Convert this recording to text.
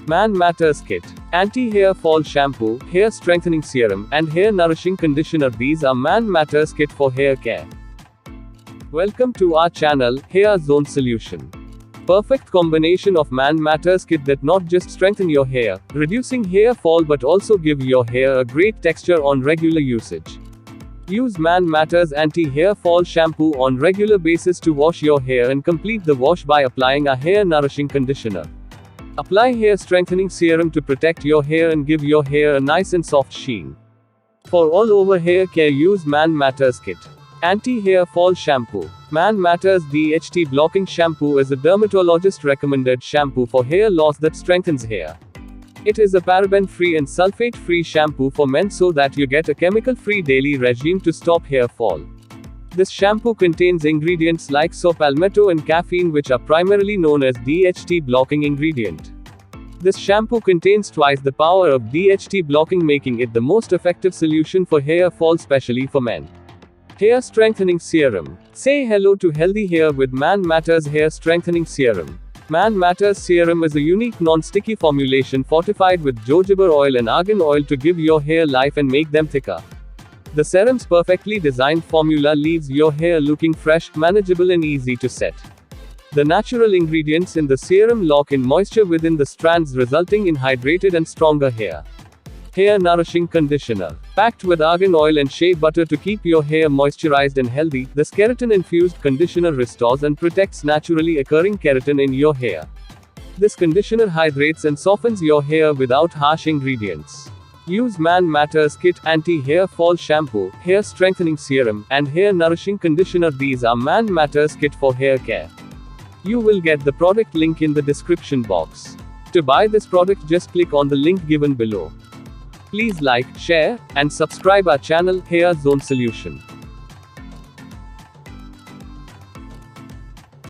Man Matters Kit. Anti-Hair Fall Shampoo, Hair Strengthening Serum, and Hair Nourishing Conditioner. These are Man Matters Kit for hair care. Welcome to our channel, Hairzone Solution. Perfect combination of Man Matters Kit that not just strengthen your hair, reducing hair fall, but also give your hair a great texture on regular usage. Use Man Matters Anti-Hair Fall Shampoo on regular basis to wash your hair and complete the wash by applying a hair nourishing conditioner. Apply Hair Strengthening Serum to protect your hair and give your hair a nice and soft sheen. For all over hair care, use Man Matters Kit. Anti-Hair Fall Shampoo. Man Matters DHT Blocking Shampoo is a dermatologist recommended shampoo for hair loss that strengthens hair. It is a paraben-free and sulfate-free shampoo for men so that you get a chemical-free daily regime to stop hair fall. This shampoo contains ingredients like palmetto and caffeine, which are primarily known as DHT blocking ingredient. This shampoo contains twice the power of DHT blocking, making it the most effective solution for hair fall, especially for men. Hair Strengthening Serum. Say hello to healthy hair with Man Matters Hair Strengthening Serum. Man Matters Serum is a unique non-sticky formulation fortified with jojoba oil and argan oil to give your hair life and make them thicker. The serum's perfectly designed formula leaves your hair looking fresh, manageable, and easy to set. The natural ingredients in the serum lock in moisture within the strands, resulting in hydrated and stronger hair. Hair Nourishing Conditioner. Packed with argan oil and shea butter to keep your hair moisturized and healthy, this keratin-infused conditioner restores and protects naturally occurring keratin in your hair. This conditioner hydrates and softens your hair without harsh ingredients. Use Man Matters Kit, Anti-Hair Fall Shampoo, Hair Strengthening Serum, and Hair Nourishing Conditioner. These are Man Matters Kit for hair care. You will get the product link in the description box. To buy this product, just click on the link given below. Please like, share, and subscribe our channel, Hairzone Solution.